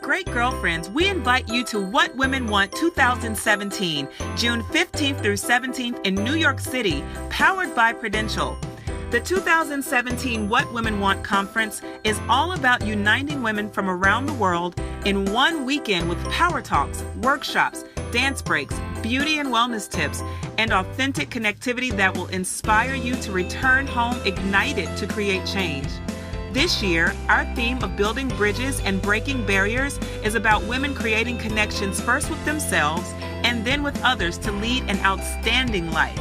Great Girlfriends, we invite you to What Women Want 2017, June 15th through 17th in New York City, powered by Prudential. The 2017 What Women Want Conference is all about uniting women from around the world in one weekend with power talks, workshops, dance breaks, beauty and wellness tips, and authentic connectivity that will inspire you to return home ignited to create change. This year, our theme of building bridges and breaking barriers is about women creating connections first with themselves and then with others to lead an outstanding life.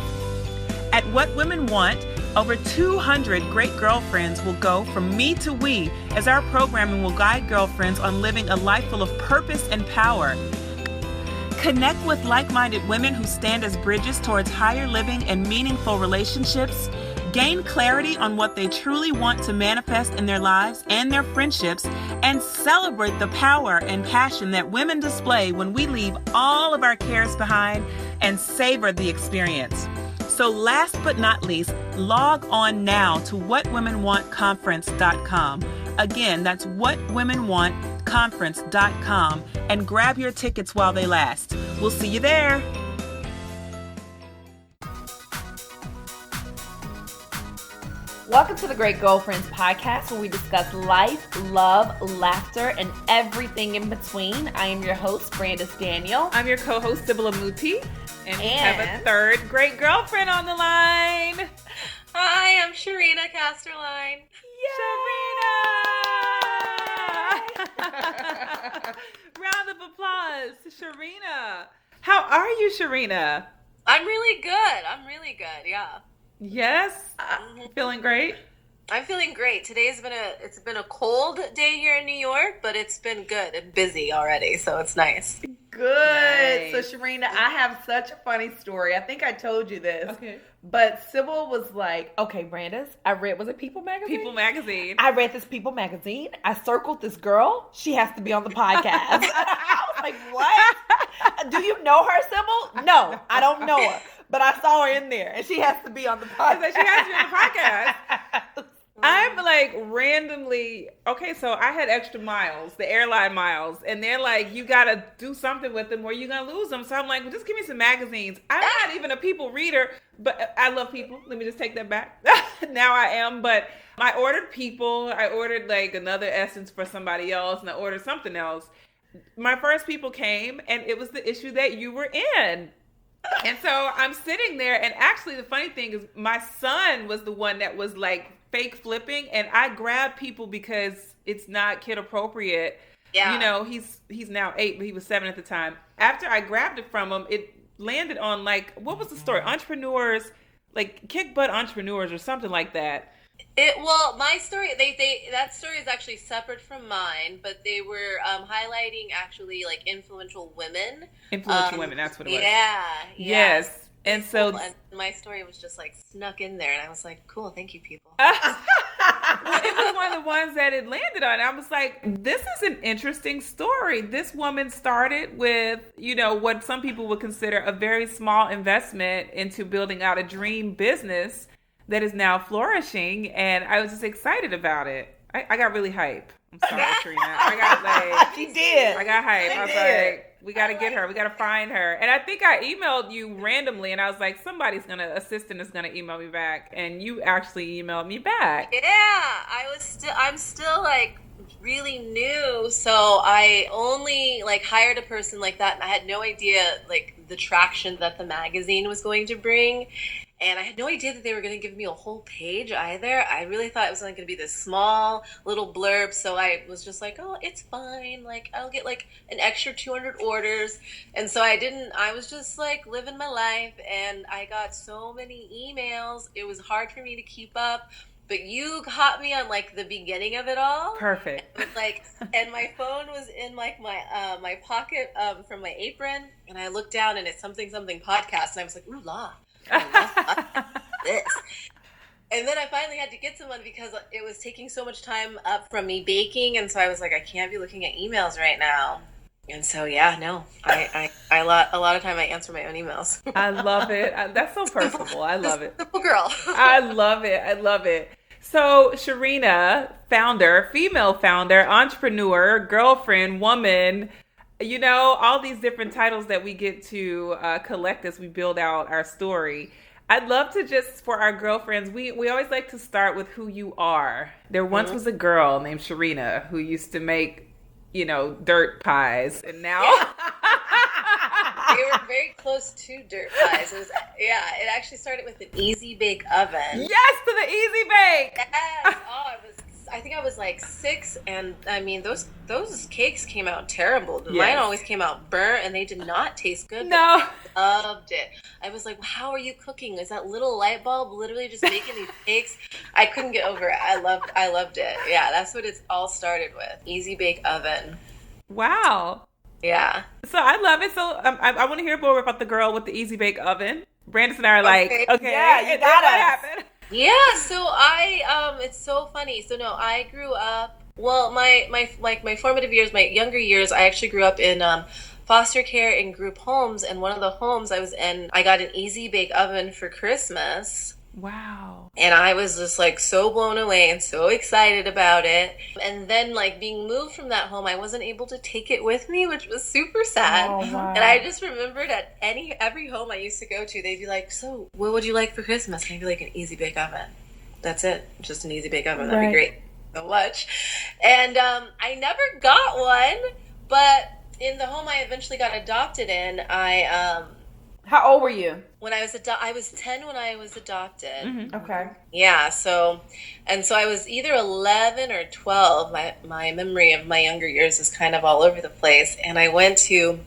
At What Women Want, over 200 great girlfriends will go from me to we as our programming will guide girlfriends on living a life full of purpose and power. Connect with like-minded women who stand as bridges towards higher living and meaningful relationships. Gain clarity on what they truly want to manifest in their lives and their friendships, and celebrate the power and passion that women display when we leave all of our cares behind and savor the experience. So last but not least, log on now to whatwomenwantconference.com. Again, that's whatwomenwantconference.com and grab your tickets while they last. We'll see you there. Welcome to the Great Girlfriends podcast, where we discuss life, love, laughter, and everything in between. I am your host, Brandis Daniel. I'm your co-host, Sibylla Muti. And we have a third great girlfriend on the line. Hi, I'm Shareena Casterline. Shareena! Round of applause to Shareena. How are you, Shareena? I'm really good. Yeah. Yes? Feeling great? I'm feeling great. Today's it's been a cold day here in New York, but it's been good and busy already, so it's nice. Good. Nice. So, Shareena, I have such a funny story. I think I told you this. Okay. But Sybil was like, okay, Brandis, was it People Magazine? People Magazine. I read this People Magazine. I circled this girl. She has to be on the podcast. I was like, what? Do you know her, Sybil? No, I don't know her. But I saw her in there, and she has to be on the podcast. She has to be on the podcast. I'm like randomly, okay, so I had extra miles, the airline miles, and they're like, you got to do something with them or you're going to lose them. So I'm like, well, just give me some magazines. I'm not even a People reader, but I love People. Let me just take that back. Now I am, but I ordered People. I ordered like another essence for somebody else, and I ordered something else. My first People came, and it was the issue that you were in. And so I'm sitting there, and actually the funny thing is my son was the one that was like fake flipping, and I grabbed People because it's not kid appropriate. Yeah. You know, he's now 8, but he was 7 at the time. After I grabbed it from him, it landed on like, what was the story? Entrepreneurs, like kick butt entrepreneurs or something like that. My story, that story is actually separate from mine, but they were highlighting actually like influential women. Influential women, that's what it was. Yeah. Yes. And so my story was just like snuck in there, and I was like, cool, thank you, People. Well, it was one of the ones that it landed on. I was like, this is an interesting story. This woman started with, what some people would consider a very small investment into building out a dream business that is now flourishing, and I was just excited about it. I got really hype. I'm sorry, Shareena. She did. I got hype. I was like, we got to get her. We got to find her. And I think I emailed you randomly, and I was like, assistant is going to email me back. And you actually emailed me back. Yeah, I'm still like really new. So I only like hired a person like that, and I had no idea like the traction that the magazine was going to bring. And I had no idea that they were going to give me a whole page either. I really thought it was only going to be this small little blurb. So I was just like, oh, it's fine. Like, I'll get like an extra 200 orders. And so I was just like living my life. And I got so many emails. It was hard for me to keep up. But you caught me on like the beginning of it all. Perfect. And my phone was in like my pocket from my apron. And I looked down, and it's something podcast. And I was like, ooh la. I love this. And then I finally had to get someone because it was taking so much time up from me baking, and so I was like, I can't be looking at emails right now. And so I a lot of time I answer my own emails. I love it. That's so personable. I love it. Simple girl. I love it. So, Shareena, founder, female founder, entrepreneur, girlfriend, woman, all these different titles that we get to collect as we build out our story. I'd love to just, for our girlfriends, we always like to start with who you are. There once was a girl named Shareena who used to make, dirt pies. And now... They were very close to dirt pies. It actually started with an easy bake oven. Yes, to the easy bake. Yes. I think I was like 6, and I mean those cakes came out terrible. Yes. Mine always came out burnt, and they did not taste good. No, I loved it. I was like, how are you cooking? Is that little light bulb literally just making these cakes? I couldn't get over it. I loved it. Yeah, that's what it's all started with. Easy bake oven. Wow. Yeah. So I love it. So I want to hear more about the girl with the easy bake oven. Brandis and I are like, okay, yeah, you got what us. happened? Yeah, so it's so funny. So no, I grew up, well, my formative years, my younger years, I actually grew up in foster care in group homes, and one of the homes I was in, I got an easy bake oven for Christmas. Wow. And I was just like so blown away and so excited about it. And then like being moved from that home, I wasn't able to take it with me, which was super sad. Oh, wow. And I just remembered at every home I used to go to, they'd be like, so what would you like for Christmas? And I'd be like, an easy bake oven. That's it. Just an easy bake oven. That'd be great. So much. And I never got one, but in the home I eventually got adopted in, How old were you? when I was 10 when I was adopted. Mm-hmm. Okay. Yeah, so I was either 11 or 12. My memory of my younger years is kind of all over the place. And I went to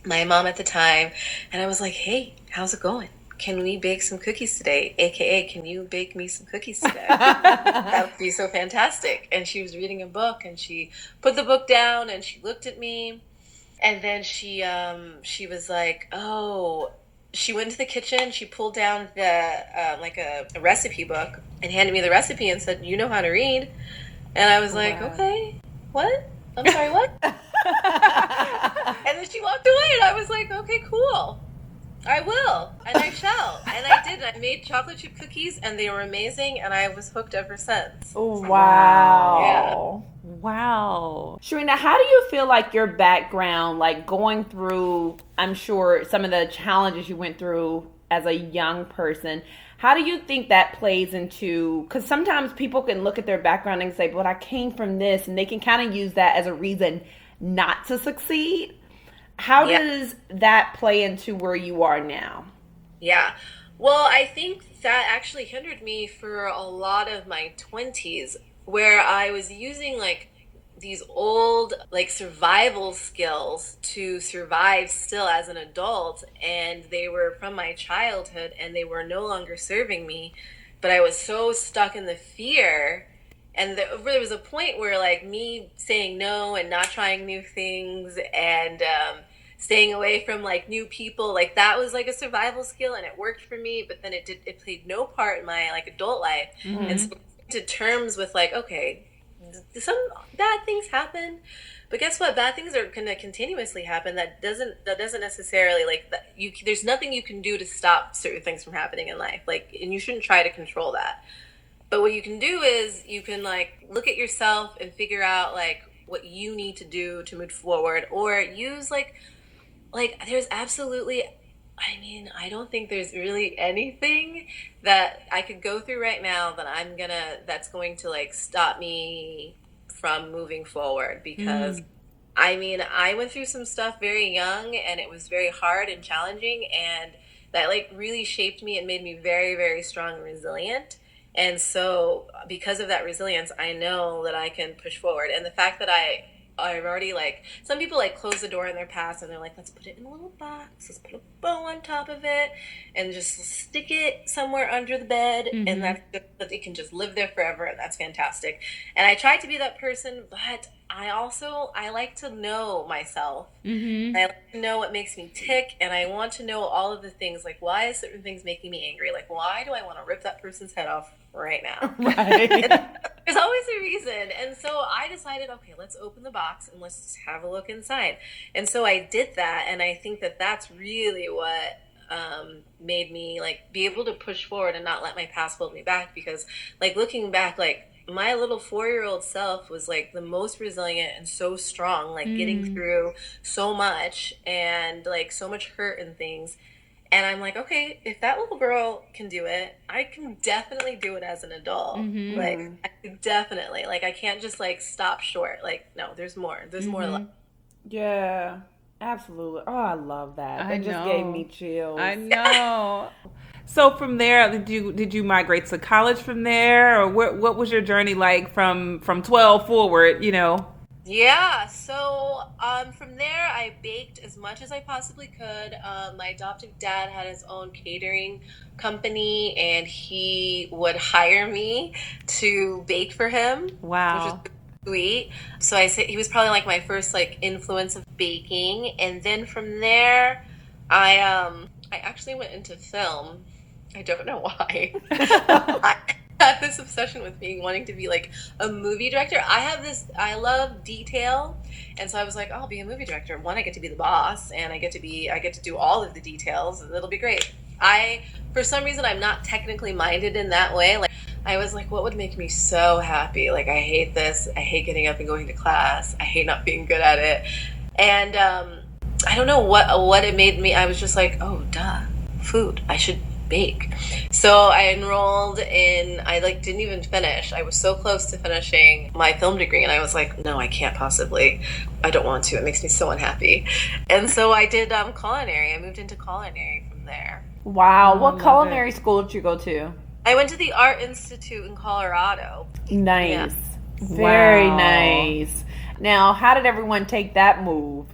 my mom at the time, and I was like, hey, how's it going? Can we bake some cookies today? AKA, can you bake me some cookies today? That would be so fantastic. And she was reading a book, and she put the book down, and she looked at me, and then she was like, oh... She went into the kitchen, she pulled down the like a recipe book and handed me the recipe and said, you know how to read? And I was like, okay, what? I'm sorry, what? And then she walked away, and I was like, okay, cool. I will, and I shall. And I did. I made chocolate chip cookies, and they were amazing, and I was hooked ever since. Oh, wow. Yeah. Wow. Shareena, how do you feel like your background, like going through, I'm sure, some of the challenges you went through as a young person, how do you think that plays into, because sometimes people can look at their background and say, but I came from this, and they can kind of use that as a reason not to succeed. How does that play into where you are now? Yeah. Well, I think that actually hindered me for a lot of my 20s, where I was using like these old like survival skills to survive still as an adult, and they were from my childhood, and they were no longer serving me, but I was so stuck in the fear. And there was a point where like me saying no and not trying new things and staying away from like new people, like that was like a survival skill, and it worked for me, but then it played no part in my like adult life. Mm-hmm. And so to terms with like, okay, some bad things happen, but guess what? Bad things are going to continuously happen. That doesn't necessarily like that. There's nothing you can do to stop certain things from happening in life. Like, and you shouldn't try to control that. But what you can do is you can like look at yourself and figure out like what you need to do to move forward, or use like there's absolutely, I mean, I don't think there's really anything that I could go through right now that that's going to like stop me from moving forward, because I mean, I went through some stuff very young, and it was very hard and challenging, and that like really shaped me and made me very, very strong and resilient. And so because of that resilience, I know that I can push forward. And the fact that I've already like, some people like close the door in their past, and they're like, let's put it in a little box, let's put a bow on top of it, and just stick it somewhere under the bed, and that it can just live there forever, and that's fantastic. And I tried to be that person, but I like to know myself. I like to know what makes me tick, and I want to know all of the things, like why is certain things making me angry? Like, why do I want to rip that person's head off right now? Right. There's always a reason. And so I decided, okay, let's open the box and let's just have a look inside. And so I did that, and I think that that's really what made me like be able to push forward and not let my past hold me back, because like looking back, like my little 4-year-old self was like the most resilient and so strong, like getting through so much and like so much hurt and things. And I'm like, okay, if that little girl can do it, I can definitely do it as an adult. Like, I could definitely, like, I can't just like stop short. Like, no, there's more. There's more left. Yeah, absolutely. Oh, I love that. That just gave me chills. I know. So from there, did you migrate to college from there, or what was your journey like from 12 forward? You know. Yeah, so from there, I baked as much as I possibly could. My adoptive dad had his own catering company, and he would hire me to bake for him. Wow. Which was sweet. So I say he was probably like my first like influence of baking, and then from there, I actually went into film. I don't know why. I had this obsession with wanting to be like a movie director. I love detail, and so I was like, oh, I'll be a movie director. One, I get to be the boss, and I get to do all of the details, and it'll be great. For some reason, I'm not technically minded in that way. Like, I was like, what would make me so happy? Like, I hate this. I hate getting up and going to class. I hate not being good at it. And I don't know what it made me. I was just like, oh, duh, food. I should bake. So I enrolled in, I like didn't even finish. I was so close to finishing my film degree, and I was like, no, I can't possibly. I don't want to. It makes me so unhappy. And so I did culinary. I moved into culinary from there. Wow. What culinary school did you go to? I went to the Art Institute in Colorado. Nice. Yeah. Very nice. Now, how did everyone take that move?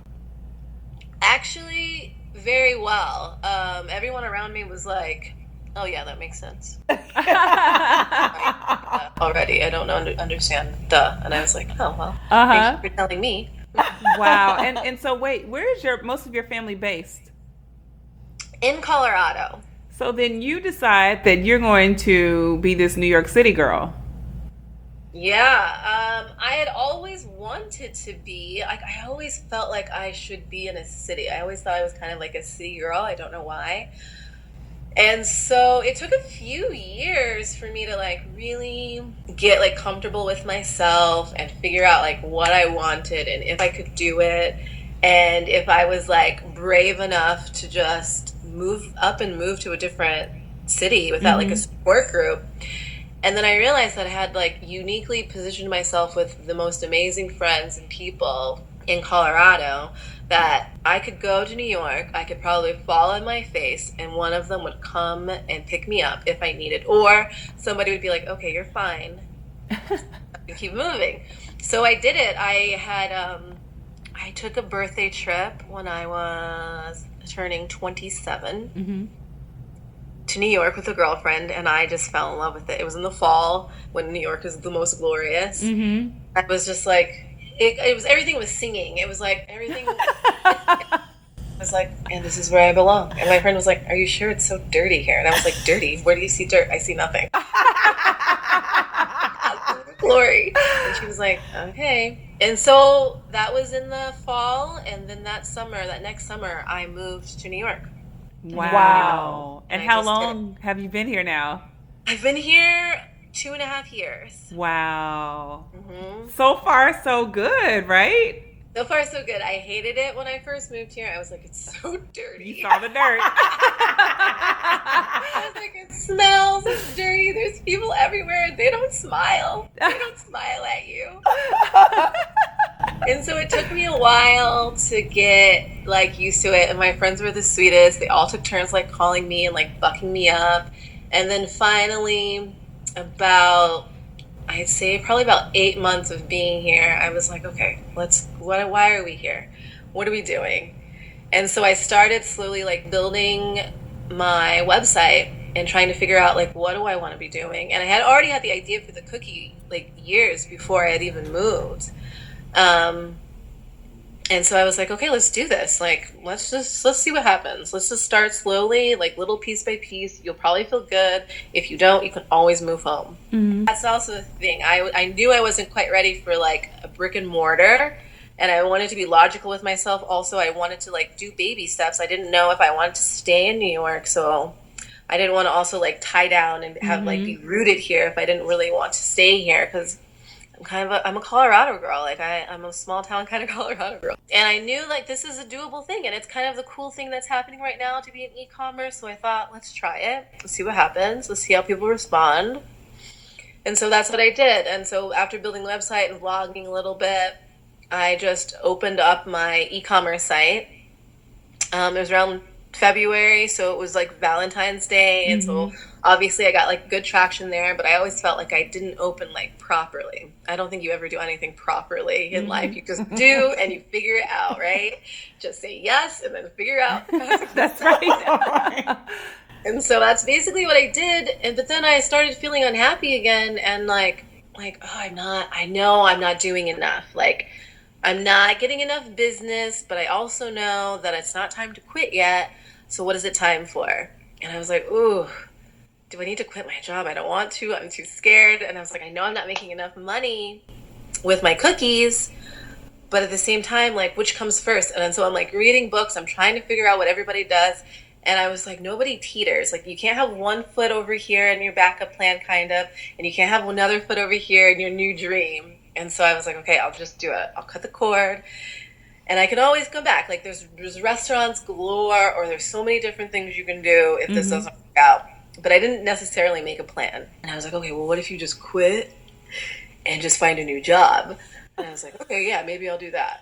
Actually, very well. Everyone around me was like, oh yeah, that makes sense. Already, I don't understand. Duh. And I was like, oh, well, thank you for telling me. Wow. And so wait, where is most of your family based? In Colorado. So then you decide that you're going to be this New York City girl. Yeah, I had always wanted to be, like, I always felt like I should be in a city. I always thought I was kind of like a city girl. I don't know why. And so it took a few years for me to, like, really get, like, comfortable with myself and figure out, like, what I wanted and if I could do it. And if I was, like, brave enough to just move up and move to a different city without, like, a support group. And then I realized that I had like uniquely positioned myself with the most amazing friends and people in Colorado that I could go to New York, I could probably fall on my face, and one of them would come and pick me up if I needed. Or somebody would be like, okay, you're fine. Keep moving. So I did it. I took a birthday trip when I was turning 27. To New York with a girlfriend, and I just fell in love with it. It was in the fall when New York is the most glorious. I was just like, it was, everything was singing. It was like everything was like, and this is where I belong. And my friend was like, are you sure? It's so dirty here. And I was like, dirty? Where do you see dirt? I see nothing. Glory. And she was like, okay. And so that was in the fall, and then that next summer, I moved to New York. Wow. And how long have you been here now? I've been here 2.5 years. Wow. So far, so good, right? So far, so good. I hated it when I first moved here. I was like, it's so dirty. You saw the dirt. I was like, it smells, it's dirty, there's people everywhere, they don't smile. They don't smile at you. And so it took me a while to get like used to it, and my friends were the sweetest. They all took turns like calling me and like bucking me up. And then finally, I'd say probably about 8 months of being here, I was like, okay, why are we here? What are we doing? And so I started slowly like building my website and trying to figure out like, what do I want to be doing? And I had already had the idea for the cookie like years before I had even moved. And so I was like, okay, let's do this. Like, let's see what happens. Let's just start slowly, like little piece by piece. You'll probably feel good. If you don't, you can always move home. That's also the thing. I knew I wasn't quite ready for like a brick and mortar. and I wanted to be logical with myself. Also, I wanted to like do baby steps. I didn't know if I wanted to stay in New York, so I didn't want to also like tie down and have like be rooted here if I didn't really want to stay here, because I'm a Colorado girl. Like I'm a small town kind of Colorado girl. And I knew like this is a doable thing, and it's kind of the cool thing that's happening right now to be in e-commerce. So I thought, let's try it. Let's see what happens. Let's see how people respond. And so that's what I did. And so after building the website and vlogging a little bit, I just opened up my e-commerce site. It was around February, so it was like Valentine's Day, and so obviously I got like good traction there, but I always felt like I didn't open like properly. I don't think you ever do anything properly in life. You just do and you figure it out, right? Just say yes and then figure out. That's right. And so that's basically what I did. But then I started feeling unhappy again, and like I know I'm not doing enough. Like I'm not getting enough business, but I also know that it's not time to quit yet. So what is it time for? And I was like, ooh, do I need to quit my job? I don't want to. I'm too scared. And I was like, I know I'm not making enough money with my cookies, but at the same time, like, which comes first? And so I'm like reading books. I'm trying to figure out what everybody does. And I was like, nobody teeters. Like, you can't have one foot over here in your backup plan, kind of, and you can't have another foot over here in your new dream. And so I was like, okay, I'll just do it. I'll cut the cord. And I can always come back. Like, there's restaurants galore, or there's so many different things you can do if this doesn't work out. But I didn't necessarily make a plan. And I was like, okay, well, what if you just quit and just find a new job? And I was like, okay, yeah, maybe I'll do that.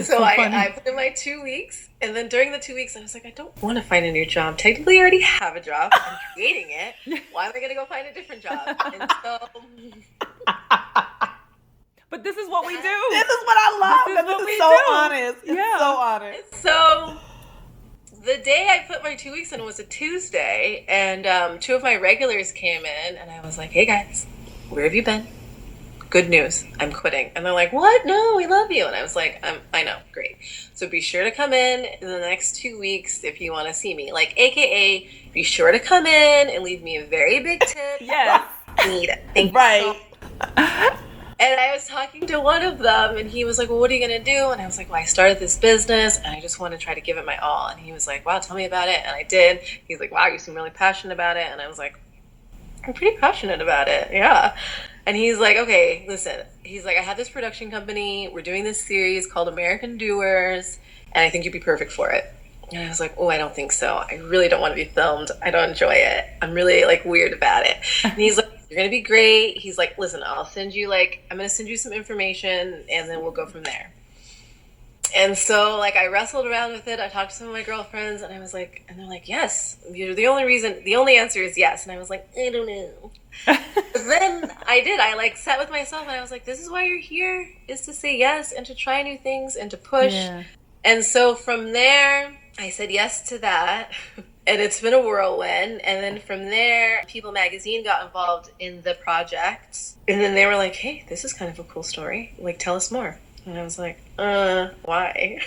So I put in my 2 weeks. And then during the 2 weeks, I was like, I don't want to find a new job. Technically, I already have a job. I'm creating it. Why am I going to go find a different job? And so... But this is what we do. This is what I love. This is so honest. It's so honest. So the day I put my 2 weeks in was a Tuesday, and two of my regulars came in, and I was like, hey guys, where have you been? Good news, I'm quitting. And they're like, what? No, we love you. And I was like, I know, great. So be sure to come in the next 2 weeks if you want to see me. Like, AKA, be sure to come in and leave me a very big tip. Yes. I need it. Thank you so. And I was talking to one of them, and he was like, well, what are you going to do? And I was like, well, I started this business, and I just want to try to give it my all. And he was like, wow, tell me about it. And I did. He's like, wow, you seem really passionate about it. And I was like, I'm pretty passionate about it, yeah. And he's like, okay, listen. He's like, I have this production company. We're doing this series called American Doers, and I think you'd be perfect for it. And I was like, oh, I don't think so. I really don't want to be filmed. I don't enjoy it. I'm really, like, weird about it. And he's like, you're going to be great. He's like, listen, I'm going to send you some information, and then we'll go from there. And so, like, I wrestled around with it. I talked to some of my girlfriends, and I was like, and they're like, yes. The only answer is yes. And I was like, I don't know. But then I did. I, like, sat with myself, and I was like, this is why you're here, is to say yes and to try new things and to push. Yeah. And so from there, I said yes to that. And it's been a whirlwind. And then from there, People Magazine got involved in the project. And then they were like, hey, this is kind of a cool story. Like, tell us more. And I was like, why?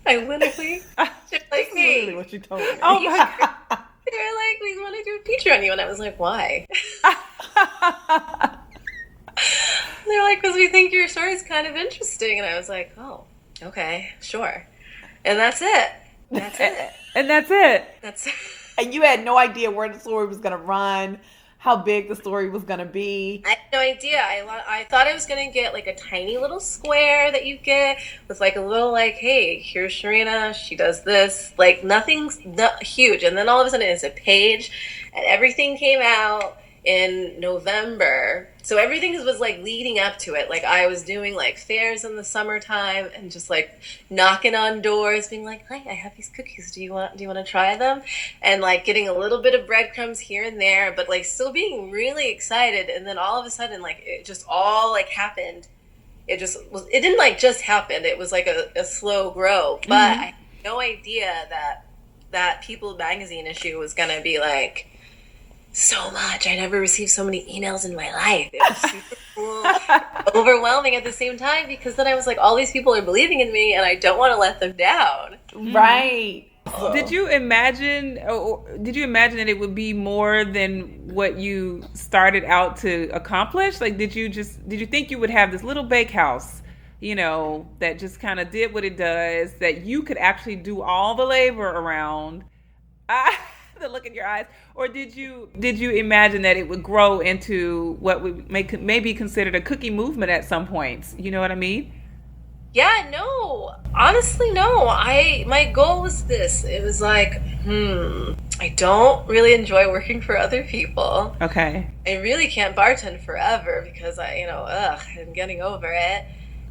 I literally, they're like, hey. Literally what you told me. Oh my God. They're like, we want to do a feature on you. And I was like, why? They're like, because we think your story is kind of interesting. And I was like, oh, okay, sure. And that's it. That's it. And that's it. That's it. And you had no idea where the story was going to run, how big the story was going to be. I had no idea. I thought I was going to get like a tiny little square that you get with like a little like, hey, here's Shareena. She does this. Like nothing's not huge. And then all of a sudden it's a page, and everything came out in November. So everything was like leading up to it. Like I was doing like fairs in the summertime and just like knocking on doors being like, hi, I have these cookies. Do you want to try them? And like getting a little bit of breadcrumbs here and there, but like still being really excited. And then all of a sudden, like it just all like happened. It didn't like just happen. It was like a slow grow, but I had no idea that People Magazine issue was going to be like, so much. I never received so many emails in my life. It was super cool, overwhelming at the same time, because then I was like, all these people are believing in me, and I don't want to let them down. Right. Did you imagine that it would be more than what you started out to accomplish? Like, did you think you would have this little bakehouse, that just kind of did what it does, that you could actually do all the labor around? The look in your eyes. Or did you imagine that it would grow into what would may be considered a cookie movement at some points? You know what I mean? Yeah, no. Honestly, no. My goal was this. It was like, I don't really enjoy working for other people. Okay. I really can't bartend forever because I'm getting over it.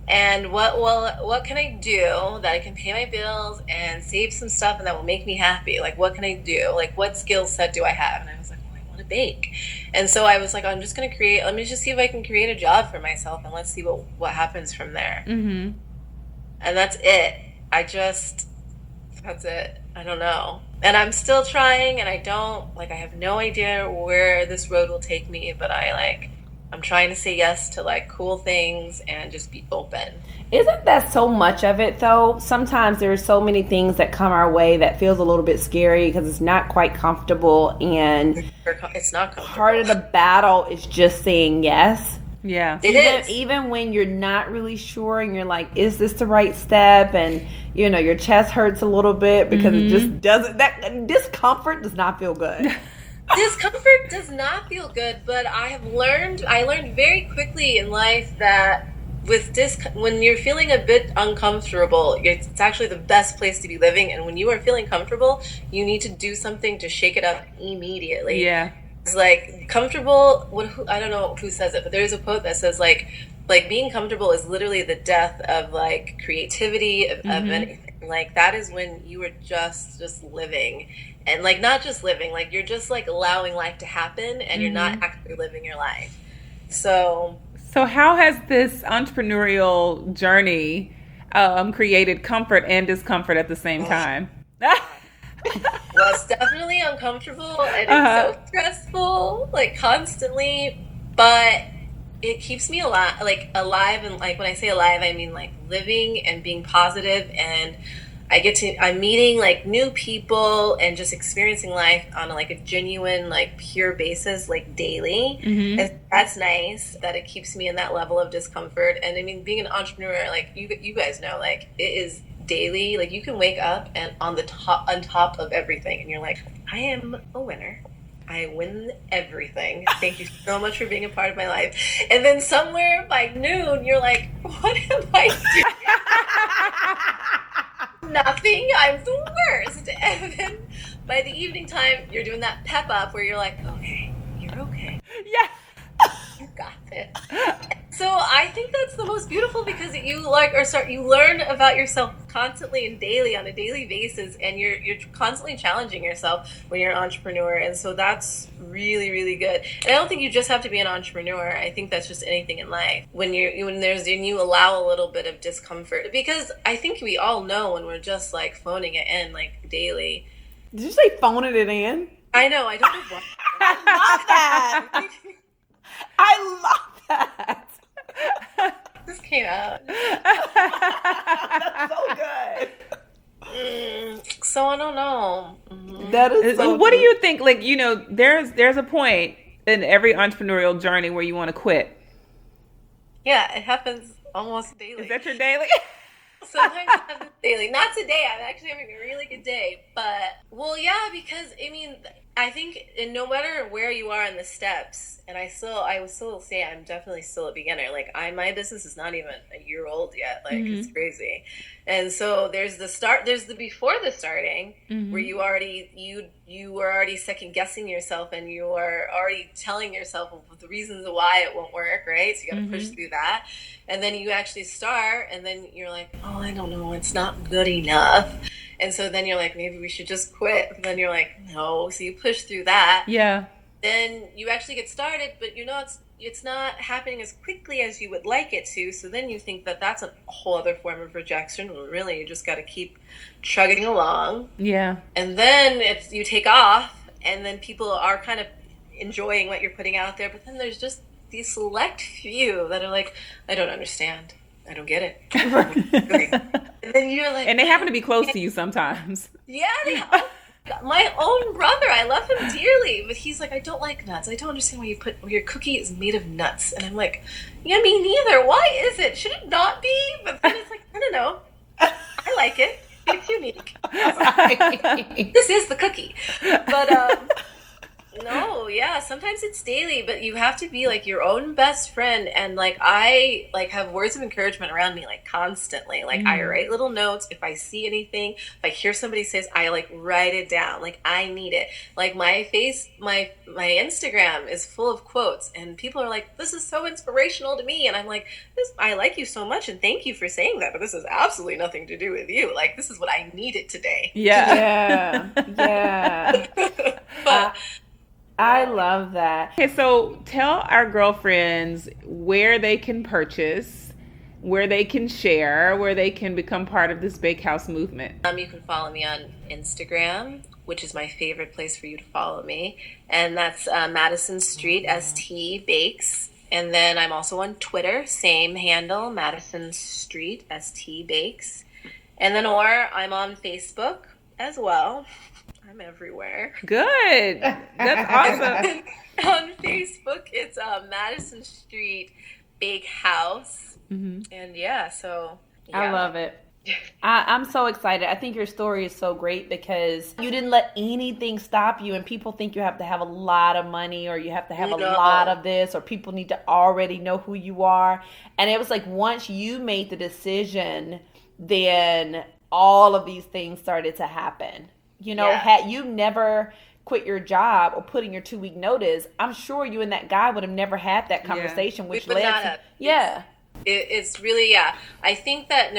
And what can I do that I can pay my bills and save some stuff and that will make me happy? Like, what can I do? Like, what skill set do I have? And I was like, well, I want to bake. And so I was like, let me just see if I can create a job for myself, and let's see what happens from there. Mm-hmm. And that's it. That's it. I don't know. And I'm still trying, and I have no idea where this road will take me, but I'm trying to say yes to cool things and just be open. Isn't that so much of it, though? Sometimes there's so many things that come our way that feels a little bit scary because it's not quite comfortable, and it's not comfortable. Part of the battle is just saying yes. Yeah. Even when you're not really sure and you're like, is this the right step? And, your chest hurts a little bit because it just doesn't, that discomfort does not feel good. Discomfort does not feel good, but I learned very quickly in life that when you're feeling a bit uncomfortable, it's actually the best place to be living. And when you are feeling comfortable, you need to do something to shake it up immediately. Yeah. It's like comfortable. I don't know who says it, but there's a quote that says like being comfortable is literally the death of creativity of anything. Like, that is when you are just living, and not just living, you're just allowing life to happen, and you're not actually living your life. So how has this entrepreneurial journey created comfort and discomfort at the same time? Well, it's definitely uncomfortable, and it's so stressful, constantly, but it keeps me alive, and when I say alive, I mean living and being positive, and I'm meeting new people and just experiencing life on a genuine, pure basis, daily. And that's nice that it keeps me in that level of discomfort. And I mean, being an entrepreneur, you guys know, it is daily. You can wake up and on top of everything, and you're like, I am a winner. I win everything. Thank you so much for being a part of my life. And then somewhere by noon, you're like, what am I doing? Nothing. I'm the worst. And then by the evening time, you're doing that pep up where you're like, okay, you're okay. Yeah. You got it. So I think that's the most beautiful, because you learn about yourself constantly and daily on a daily basis, and you're constantly challenging yourself when you're an entrepreneur, and so that's really, really good. And I don't think you just have to be an entrepreneur. I think that's just anything in life. When you allow a little bit of discomfort, because I think we all know when we're just phoning it in daily. Did you say phoning it in? I know. I don't know what. I love that. I love that. This came out. That's so good. So I don't know. That is so what good. do you think? There's a point in every entrepreneurial journey where you want to quit. Yeah, it happens almost daily. Is that your daily? Sometimes it happens daily. Not today. I'm actually having a really good day. But, yeah, because, I think no matter where you are in the steps, and I would still say I'm definitely still a beginner. My business is not even a year old yet. It's crazy. And so there's the start, there's the before the starting, where you were already second guessing yourself, and you are already telling yourself the reasons why it won't work, right? So you got to push through that. And then you actually start, and then you're like, oh, I don't know, it's not good enough. And so then you're like, maybe we should just quit. But then you're like, no. So you push through that. Yeah. Then you actually get started, but it's not happening as quickly as you would like it to. So then you think that that's a whole other form of rejection. Well, really, you just got to keep chugging along. Yeah. And then you take off, and then people are kind of enjoying what you're putting out there. But then there's just these select few that are like, I don't understand. I don't get it. And then you're like, and they happen to be close to you sometimes. Yeah, My own brother, I love him dearly, but he's like, I don't like nuts. I don't understand why your cookie is made of nuts. And I'm like, yeah, me neither. Why is it? Should it not be? But then it's like, I don't know. I like it. It's unique. This is the cookie. But no, yeah, sometimes it's daily, but you have to be like your own best friend. And like I like have words of encouragement around me like constantly. Like I write little notes if I see anything. If I hear somebody says, I like write it down. Like I need it. Like my Instagram is full of quotes, and people are like, this is so inspirational to me. And I'm like, I like you so much and thank you for saying that, but this has absolutely nothing to do with you. Like this is what I needed today. Yeah. But I love that. Okay, so tell our girlfriends where they can purchase, where they can share, where they can become part of this bakehouse movement. you can follow me on Instagram, which is my favorite place for you to follow me. And that's Madison Street ST Bakes. And then I'm also on Twitter, same handle, Madison Street ST Bakes. And then or I'm on Facebook as well. I'm everywhere. Good. That's awesome. On Facebook, it's Madison Street Bakehouse. And yeah, so yeah. I love it. I'm so excited. I think your story is so great because you didn't let anything stop you, and people think you have to have a lot of money or you have to have a lot of this, or people need to already know who you are. And it was like once you made the decision, then all of these things started to happen. You know, had you never quit your job or put in your 2-week notice, I'm sure you and that guy would have never had that conversation, which led to It's really, I think that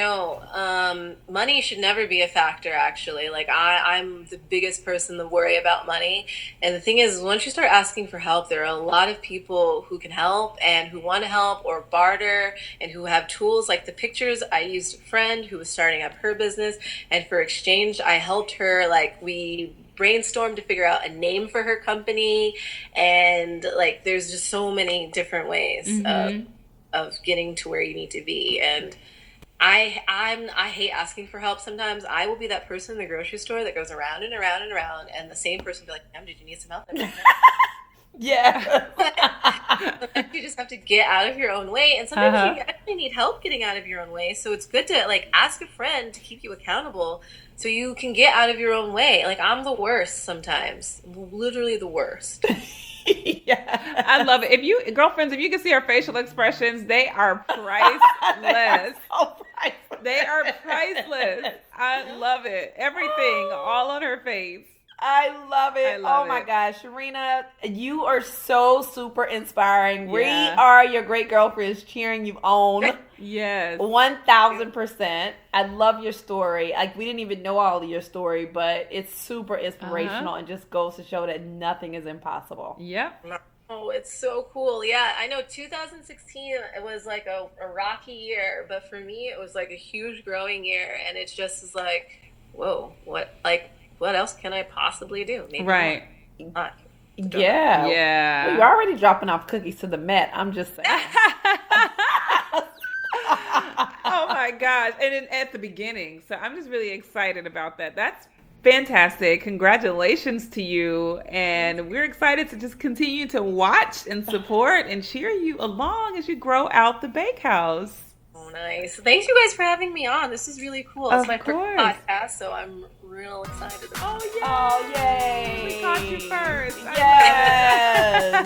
money should never be a factor, actually. Like I'm the biggest person to worry about money. And the thing is, once you start asking for help, there are a lot of people who can help and who want to help or barter and who have tools. Like the pictures, I used a friend who was starting up her business, and for exchange, I helped her. Like we brainstormed to figure out a name for her company. And like, there's just so many different ways of getting to where you need to be. And I hate asking for help sometimes. I will be that person in the grocery store that goes around and around and around, and the same person will be like, ma'am, did you need some help? Yeah. Sometimes you just have to get out of your own way, and sometimes you actually need help getting out of your own way. So it's good to like ask a friend to keep you accountable so you can get out of your own way. Like I'm the worst sometimes, literally the worst. Yeah, I love it. If you can see our facial expressions, they are priceless. They are priceless. I love it. Everything, all on her face. I love it. Oh my gosh, Shareena, you are so super inspiring. We are your great girlfriends cheering you on. Yes. 1000%. I love your story. Like we didn't even know all of your story, but it's super inspirational and just goes to show that nothing is impossible. Yep. Oh, it's so cool. Yeah, I know 2016, it was like a rocky year, but for me, it was like a huge growing year. And it just is like, whoa, what else can I possibly do? Maybe right. not. Yeah. Well, you're already dropping off cookies to the Met. I'm just saying. Oh my gosh. And at the beginning. So I'm just really excited about that. That's fantastic. Congratulations to you. And we're excited to just continue to watch and support and cheer you along as you grow out the bakehouse. Oh, nice. Thanks you guys for having me on. This is really cool. It's my first podcast, so I'm real excited about it. Oh, yay. We caught you first. Yes.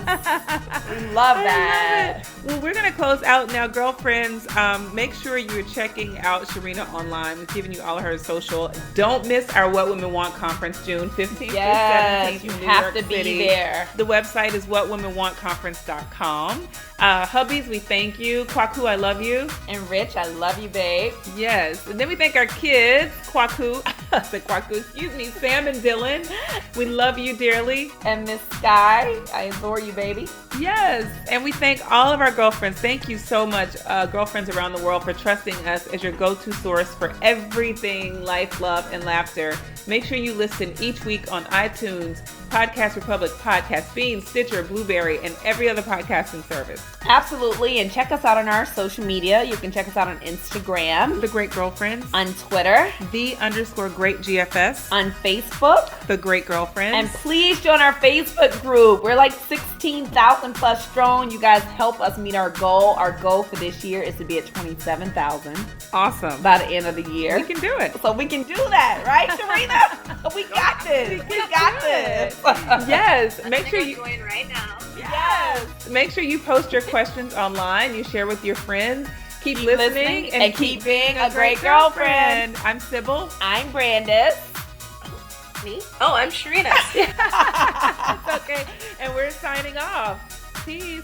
We love that. Well, we're going to close out now, girlfriends. Make sure you're checking out Shareena online. We've given you all of her social. Don't miss our What Women Want conference, June 15th through 17th. You have to be there. The website is whatwomenwantconference.com. Hubbies, we thank you. Kwaku, I love you. And Rich, I love you, babe. Yes. And then we thank our kids, Kwaku, Sam and Dylan. We love you dearly. And Miss Sky, I adore you, baby. Yes. And we thank all of our girlfriends. Thank you so much, girlfriends around the world, for trusting us as your go-to source for everything life, love, and laughter. Make sure you listen each week on iTunes, Podcast Republic, Podcast Bean, Stitcher, Blueberry, and every other podcasting service. Absolutely. And check us out on our social media. You can check us out on Instagram. The Great Girlfriends. On Twitter. _Great_. Great GFS, on Facebook. The Great Girlfriends. And please join our Facebook group. We're like 16,000 plus strong. You guys help us meet our goal. Our goal for this year is to be at 27,000 Awesome. by the end of the year. We can do it. So we can do that, right, Shareena? We got this. We got this. Yes. I'm Make gonna sure go you join right now. Yes. make sure you post your questions online. You share with your friends. Keep listening and keep being a great girlfriend. I'm Sybil. I'm Brandis. Me? Oh, I'm Shareena. It's okay. And we're signing off. Peace.